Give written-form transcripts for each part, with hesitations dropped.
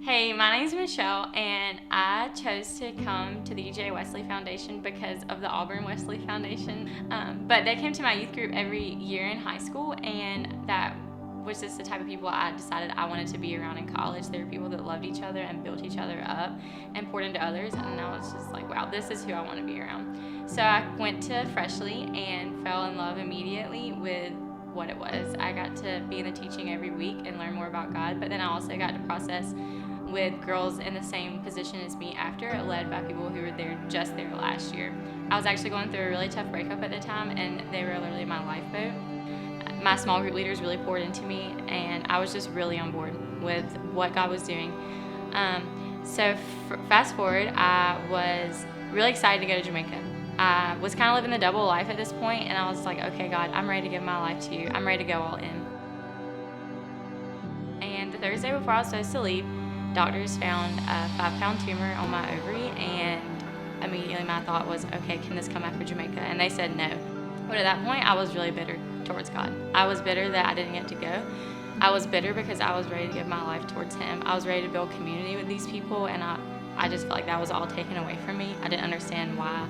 Hey, my name is Michelle, and I chose to come to the UGA Wesley Foundation because of the Auburn Wesley Foundation. But they came to my youth group every year in high school, and that was just the type of people I decided I wanted to be around in college. They were people that loved each other and built each other up and poured into others, and I was just like, wow, this is who I want to be around. So I went to Freshly and fell in love immediately with what it was. I got to be in the teaching every week and learn more about God, but then I also got to process with girls in the same position as me after, led by people who were just there last year. I was actually going through a really tough breakup at the time, and they were literally my lifeboat. My small group leaders really poured into me, and I was just really on board with what God was doing. So fast forward, I was really excited to go to Jamaica. I was kind of living the double life at this point, and I was like, okay, God, I'm ready to give my life to you. I'm ready to go all in. And the Thursday before I was supposed to leave, doctors found a 5-pound tumor on my ovary, and immediately my thought was, okay, can this come after Jamaica? And they said no. But at that point, I was really bitter towards God. I was bitter that I didn't get to go. I was bitter because I was ready to give my life towards Him. I was ready to build community with these people, and I just felt like that was all taken away from me. I didn't understand why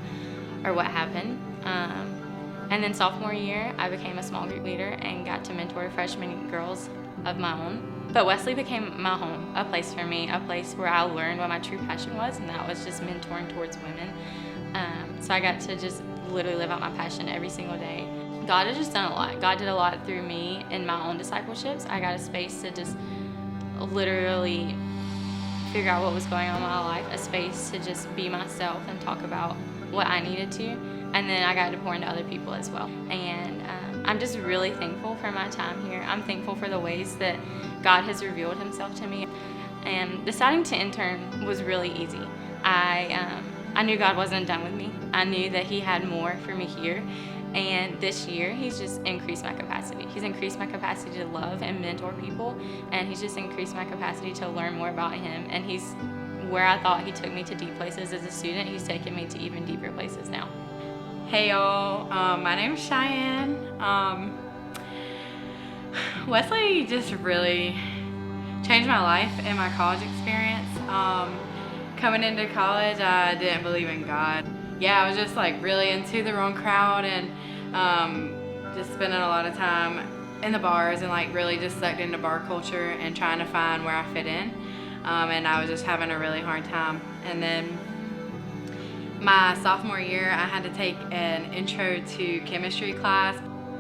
or what happened. And then sophomore year, I became a small group leader and got to mentor freshman girls of my own. But Wesley became my home, a place for me, a place where I learned what my true passion was, and that was just mentoring towards women. So I got to just literally live out my passion every single day. God has just done a lot. God did a lot through me in my own discipleships. I got a space to just literally figure out what was going on in my life, a space to just be myself and talk about what I needed to, and then I got to pour into other people as well. And I'm just really thankful for my time here. I'm thankful for the ways that God has revealed Himself to me. And deciding to intern was really easy. I knew God wasn't done with me. I knew that He had more for me here. And this year, He's just increased my capacity. He's increased my capacity to love and mentor people, and He's just increased my capacity to learn more about Him. And He's where I thought He took me to deep places as a student, He's taken me to even deeper places now. Hey y'all, my name is Cheyenne. Wesley just really changed my life and my college experience. Coming into college, I didn't believe in God. Yeah, I was just like really into the wrong crowd and just spending a lot of time in the bars and like really just sucked into bar culture and trying to find where I fit in. And I was just having a really hard time. And then my sophomore year, I had to take an intro to chemistry class.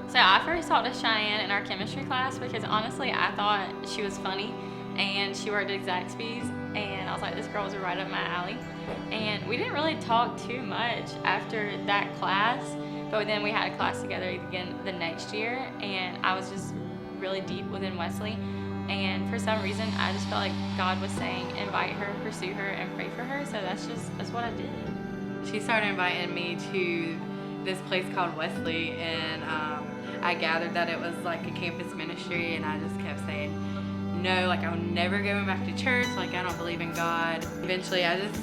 So I first talked to Cheyenne in our chemistry class because honestly I thought she was funny, and she worked at Zaxby's, and I was like, this girl was right up my alley. And we didn't really talk too much after that class, but then we had a class together again the next year, and I was just really deep within Wesley. And for some reason, I just felt like God was saying, invite her, pursue her, and pray for her. So that's what I did. She started inviting me to this place called Wesley, and I gathered that it was like a campus ministry, and I just kept saying, no, like I'm never going back to church, like I don't believe in God. Eventually I just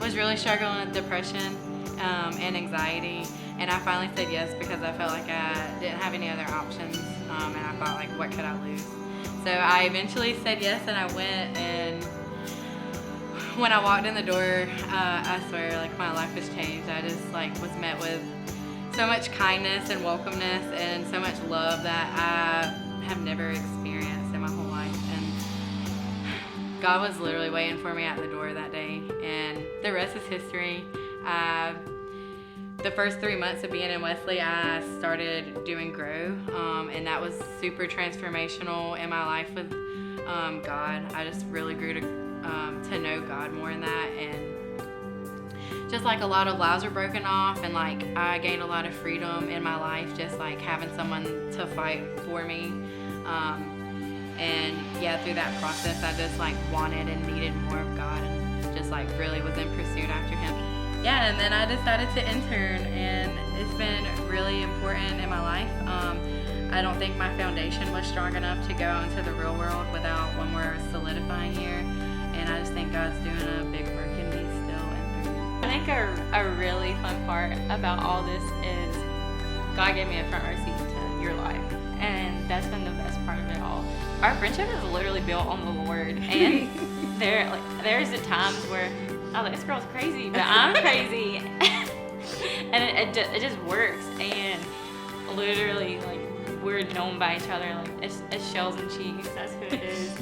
was really struggling with depression and anxiety, and I finally said yes because I felt like I didn't have any other options, and I thought like, what could I lose? So I eventually said yes, and I went, and when I walked in the door, I swear, like my life has changed. I just like was met with so much kindness and welcomeness and so much love that I have never experienced in my whole life. And God was literally waiting for me at the door that day, and the rest is history. The first 3 months of being in Wesley, I started doing Grow, and that was super transformational in my life with God. I just really grew to know God more in that, and just like a lot of lies were broken off, and like I gained a lot of freedom in my life, just like having someone to fight for me. And yeah, through that process, I just like wanted and needed more of God, and just like really was in pursuit after Him. Yeah, and then I decided to intern, and it's been really important in my life. I don't think my foundation was strong enough to go out into the real world without one more solidifying year, and I just think God's doing a big work in me still and through. I think a really fun part about all this is God gave me a front row seat to your life, and that's been the best part of it all. Our friendship is literally built on the Lord, and there's the times where oh, this girl's crazy, but I'm crazy, and it just works. And literally, like, we're known by each other. Like, it's shells and cheese. That's who it is.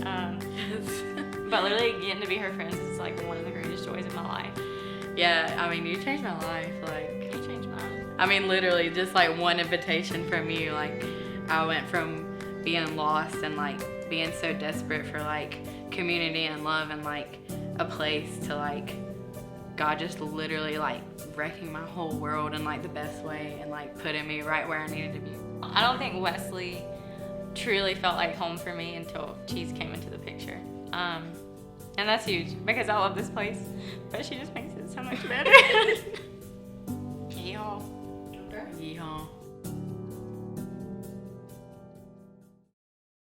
But literally getting to be her friends is like one of the greatest joys of my life. Yeah, I mean, you changed my life. Like, You changed mine. I mean, literally, just like one invitation from you, like, I went from being lost and like being so desperate for like community and love and like a place to like God just literally like wrecking my whole world in like the best way and like putting me right where I needed to be. I don't think Wesley truly felt like home for me until Cheese came into the picture. And that's huge because I love this place, but she just makes it so much better. Yeehaw. Yeehaw.